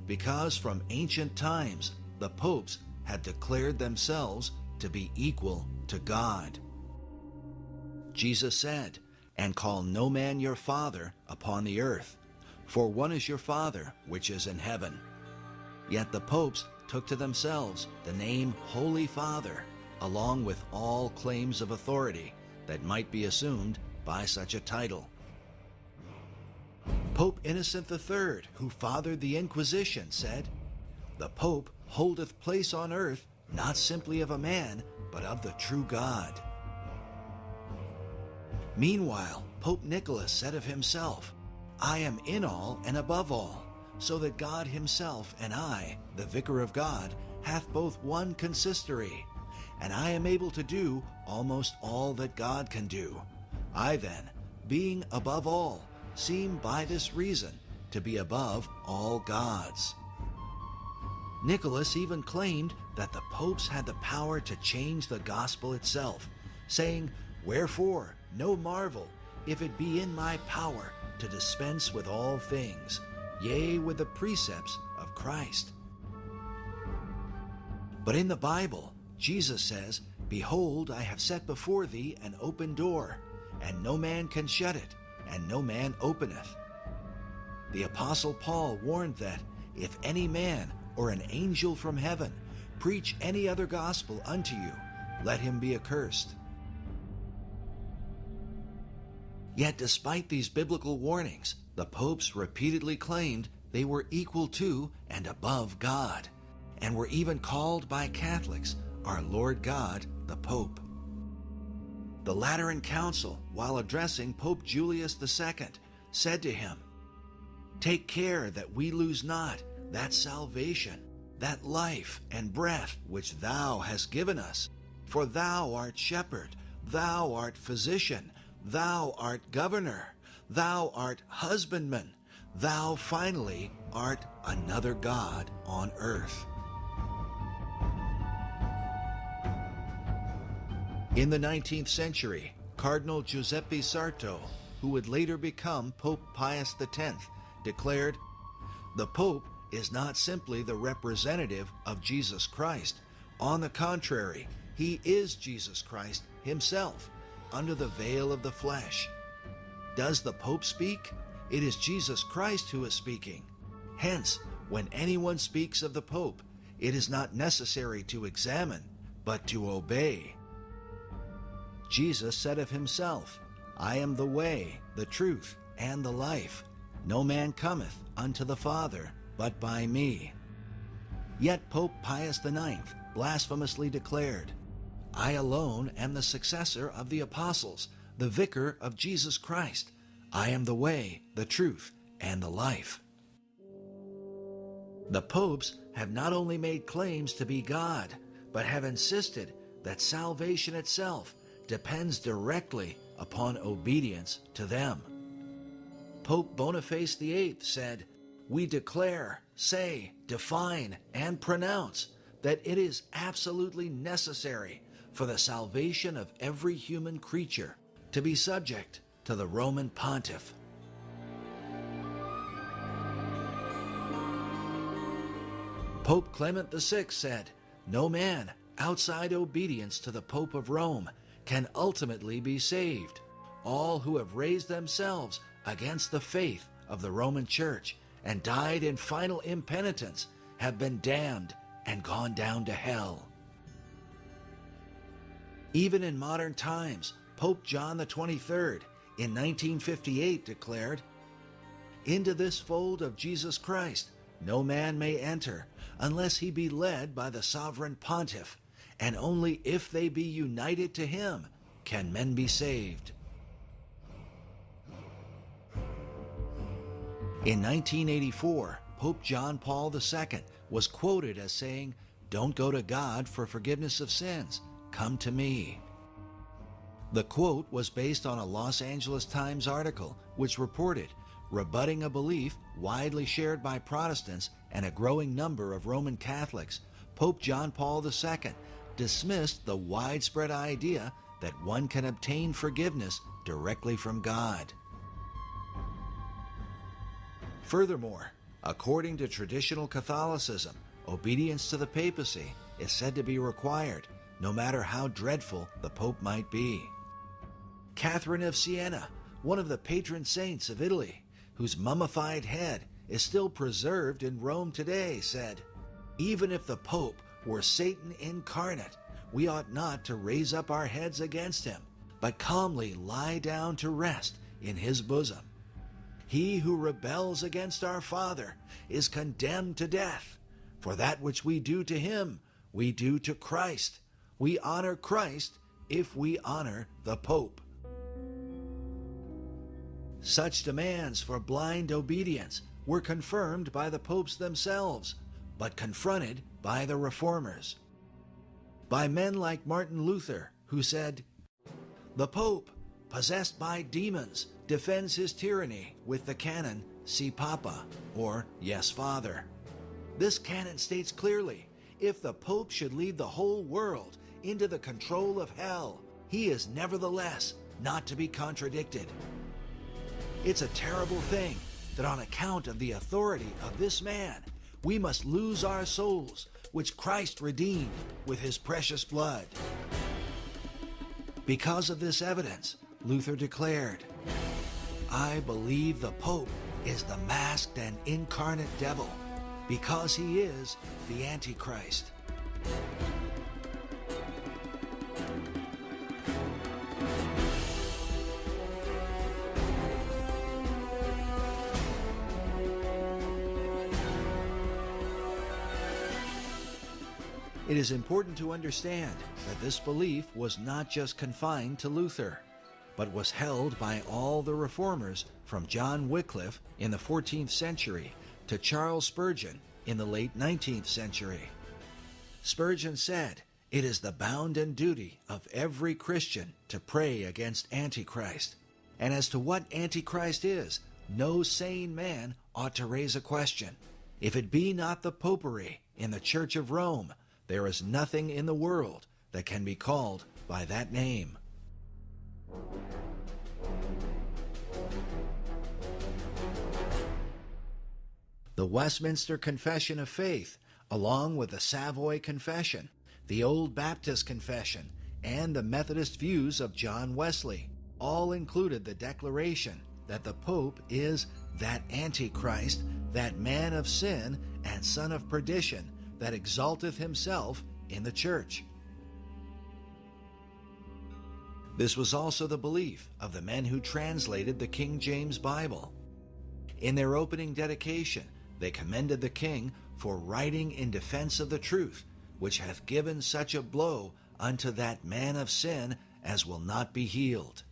because from ancient times the popes had declared themselves to be equal to God. Jesus said, "And call no man your father upon the earth, for one is your Father which is in heaven." Yet the popes took to themselves the name Holy Father, along with all claims of authority that might be assumed by such a title. Pope Innocent III, who fathered the Inquisition, said, "The Pope holdeth place on earth not simply of a man, but of the true God." Meanwhile, Pope Nicholas said of himself, "I am in all and above all, so that God himself and I, the Vicar of God, hath both one consistory, and I am able to do almost all that God can do. I then, being above all, seem by this reason to be above all gods." Nicholas even claimed that the popes had the power to change the gospel itself, saying, "Wherefore, no marvel, if it be in my power to dispense with all things, yea, with the precepts of Christ." But in the Bible, Jesus says, "Behold, I have set before thee an open door, and no man can shut it, and no man openeth." The Apostle Paul warned that, "If any man or an angel from heaven preach any other gospel unto you, let him be accursed." Yet despite these biblical warnings, the popes repeatedly claimed they were equal to and above God, and were even called by Catholics our Lord God, the Pope. The Lateran Council, while addressing Pope Julius II, said to him, "Take care that we lose not that salvation, that life and breath which thou hast given us, for thou art shepherd, thou art physician, thou art governor, thou art husbandman, thou finally art another God on earth." In the 19th century, Cardinal Giuseppe Sarto, who would later become Pope Pius X, declared, "The Pope is not simply the representative of Jesus Christ. On the contrary, he is Jesus Christ himself, under the veil of the flesh. Does the Pope speak? It is Jesus Christ who is speaking. Hence, when anyone speaks of the Pope, it is not necessary to examine, but to obey." Jesus said of himself, "I am the way, the truth, and the life. No man cometh unto the Father but by me." Yet Pope Pius IX blasphemously declared, "I alone am the successor of the apostles, the vicar of Jesus Christ. I am the way, the truth, and the life." The popes have not only made claims to be God, but have insisted that salvation itself depends directly upon obedience to them. Pope Boniface VIII said, "We declare, say, define, and pronounce that it is absolutely necessary for the salvation of every human creature to be subject to the Roman Pontiff." Pope Clement VI said, "No man outside obedience to the Pope of Rome can ultimately be saved. All who have raised themselves against the faith of the Roman Church and died in final impenitence have been damned and gone down to hell." Even in modern times, Pope John XXIII in 1958 declared, "Into this fold of Jesus Christ no man may enter unless he be led by the sovereign pontiff, and only if they be united to him can men be saved." In 1984, Pope John Paul II was quoted as saying, "Don't go to God for forgiveness of sins, come to me." The quote was based on a Los Angeles Times article which reported, rebutting a belief widely shared by Protestants and a growing number of Roman Catholics, Pope John Paul II dismissed the widespread idea that one can obtain forgiveness directly from God. Furthermore, According to traditional Catholicism, obedience to the papacy is said to be required, no matter how dreadful the Pope might be. Catherine of Siena, one of the patron saints of Italy, whose mummified head is still preserved in Rome today, said, "Even if the Pope were Satan incarnate, we ought not to raise up our heads against him, but calmly lie down to rest in his bosom. He who rebels against our Father is condemned to death. For that which we do to him, we do to Christ. We honor Christ if we honor the Pope." Such demands for blind obedience were confirmed by the popes themselves, but confronted by the reformers. By men like Martin Luther, who said, "The Pope, possessed by demons, defends his tyranny with the canon Si Papa, or Yes Father." This canon states clearly, if the Pope should lead the whole world into the control of hell, he is nevertheless not to be contradicted. It's a terrible thing that on account of the authority of this man, we must lose our souls, which Christ redeemed with his precious blood. Because of this evidence, Luther declared, "I believe the Pope is the masked and incarnate devil, because he is the Antichrist." It is important to understand that this belief was not just confined to Luther, but was held by all the reformers from John Wycliffe in the 14th century to Charles Spurgeon in the late 19th century. Spurgeon said, "It is the bounden duty of every Christian to pray against Antichrist. And as to what Antichrist is, no sane man ought to raise a question. If it be not the Popery in the Church of Rome, there is nothing in the world that can be called by that name." The Westminster Confession of Faith, along with the Savoy Confession, the Old Baptist Confession, and the Methodist views of John Wesley, all included the declaration that the Pope is that Antichrist, that man of sin and son of perdition, that exalteth himself in the church. This was also the belief of the men who translated the King James Bible. In their opening dedication, they commended the king for writing in defense of the truth, which hath given such a blow unto that man of sin as will not be healed.